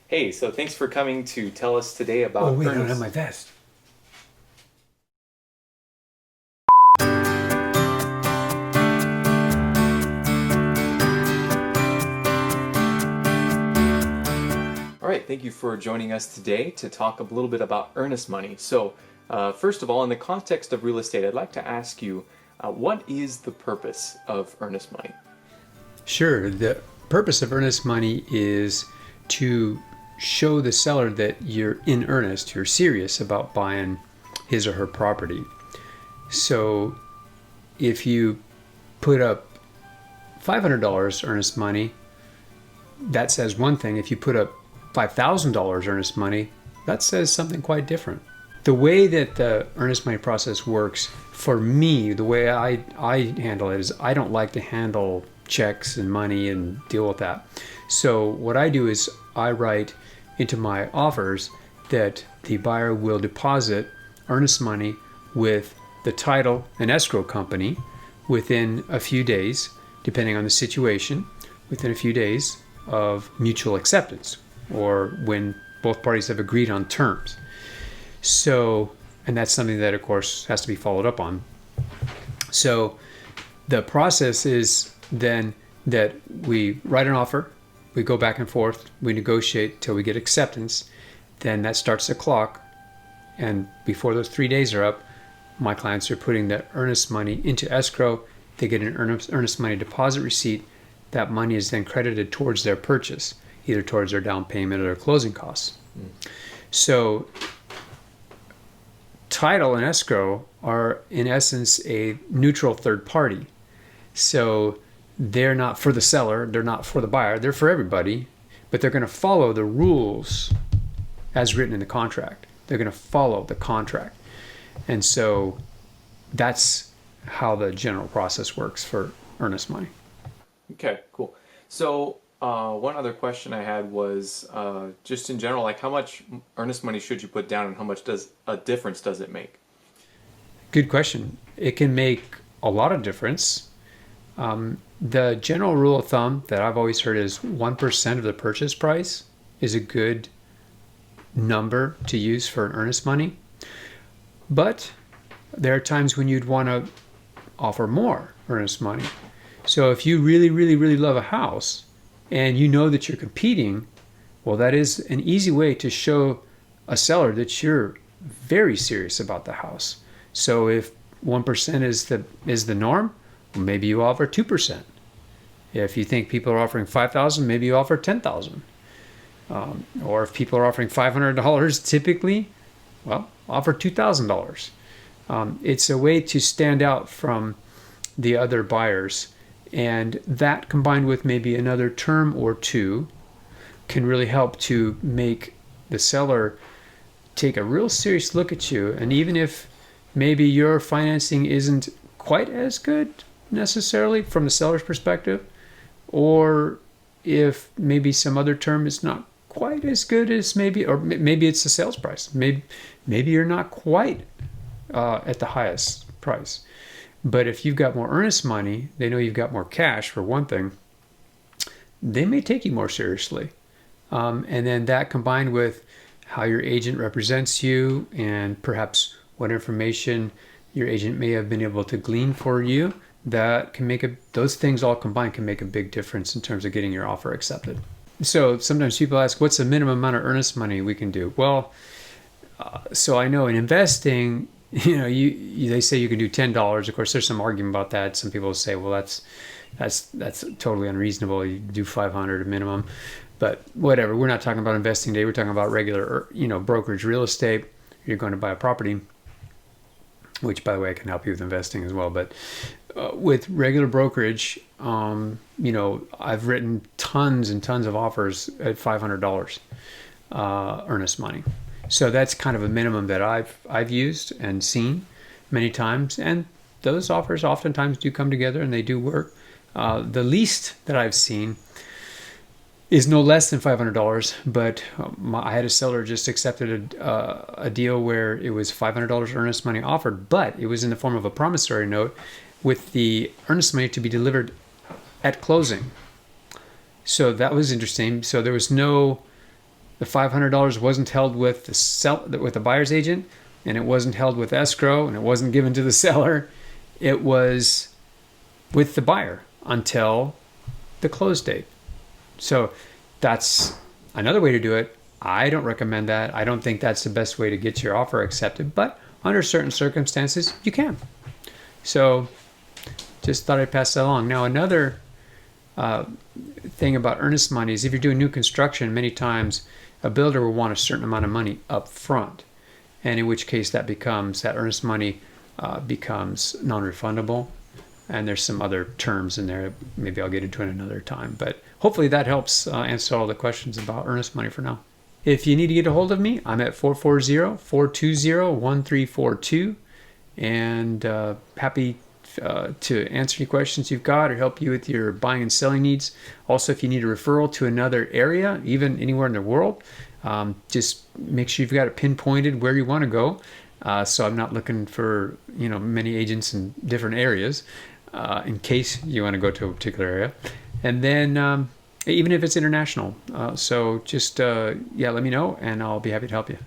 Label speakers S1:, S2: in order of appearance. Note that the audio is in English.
S1: Hey, so thanks for coming to tell us today
S2: Oh,
S1: about
S2: wait, I don't have
S1: Earnest.
S2: my vest.
S1: All right, thank you for joining us today to talk a little bit about earnest money. First of all, in the context of real estate, I'd like to ask you, what is the purpose of earnest money?
S2: Sure. The purpose of earnest money is to show the seller that you're in earnest, you're serious about buying his or her property. So if you put up $500 earnest money, that says one thing. If you put up $5,000 earnest money, that says something quite different. The way that the earnest money process works for me, the way I handle it is I don't like to handle checks and money and deal with that. So what I do is I write into my offers that the buyer will deposit earnest money with the title and escrow company within a few days, depending on the situation, within a few days of mutual acceptance or when both parties have agreed on terms. So, and that's something that, of course, has to be followed up on. So, the process is then that we write an offer, we go back and forth, we negotiate till we get acceptance. Then that starts the clock. And before those 3 days are up, my clients are putting the earnest money into escrow. They get an earnest money deposit receipt. That money is then credited towards their purchase, either towards their down payment or their closing costs. So title and escrow are in essence a neutral third party. So they're not for the seller, they're not for the buyer, they're for everybody, but they're going to follow the rules as written in the contract. They're going to follow the contract. And so that's how the general process works for earnest money.
S1: Okay, cool. One other question I had was just in general, like how much earnest money should you put down and how much does a difference does it make?
S2: Good question. It can make a lot of difference. The general rule of thumb that I've always heard is 1% of the purchase price is a good number to use for an earnest money. But there are times when you'd want to offer more earnest money. So if you really, really, really love a house and you know that you're competing, well, that is an easy way to show a seller that you're very serious about the house. So if 1% is the norm, well, maybe you offer 2%. If you think people are offering 5,000, maybe you offer 10,000. Or if people are offering $500 typically, well, offer $2,000. It's a way to stand out from the other buyers. And that combined with maybe another term or two can really help to make the seller take a real serious look at you. And even if maybe your financing isn't quite as good necessarily from the seller's perspective, or if maybe some other term is not quite as good as maybe it's the sales price. Maybe you're not quite at the highest price. But if you've got more earnest money, they know you've got more cash for one thing, they may take you more seriously. And then that combined with how your agent represents you and perhaps what information your agent may have been able to glean for you, that can those things all combined can make a big difference in terms of getting your offer accepted. So sometimes people ask, what's the minimum amount of earnest money we can do? Well, so I know in investing, they say you can do $10. Of course, there's some argument about that. Some people say, well, that's totally unreasonable. You do 500 minimum, but whatever. We're not talking about investing today. We're talking about regular, brokerage real estate. You're going to buy a property, which, by the way, I can help you with investing as well. But with regular brokerage, I've written tons and tons of offers at $500 earnest money. So that's kind of a minimum that I've used and seen many times, and those offers oftentimes do come together and they do work. The least that I've seen is no less than $500, but I had a seller just accepted a deal where it was $500 earnest money offered, but it was in the form of a promissory note with the earnest money to be delivered at closing. So that was interesting. So there was no the $500 wasn't held with the buyer's agent, and it wasn't held with escrow, and it wasn't given to the seller. It was with the buyer until the close date. So that's another way to do it. I don't recommend that. I don't think that's the best way to get your offer accepted, but under certain circumstances, you can. So just thought I'd pass that along. Now, another thing about earnest money is if you're doing new construction, many times a builder will want a certain amount of money up front, and in which case that earnest money becomes non-refundable. And there's some other terms in there. Maybe I'll get into it another time. But hopefully that helps answer all the questions about earnest money for now. If you need to get a hold of me, I'm at 440-420-1342. And happy to answer any questions you've got or help you with your buying and selling needs. Also, if you need a referral to another area, even anywhere in the world, just make sure you've got it pinpointed where you want to go. So I'm not looking for many agents in different areas in case you want to go to a particular area. And then even if it's international. So just let me know and I'll be happy to help you.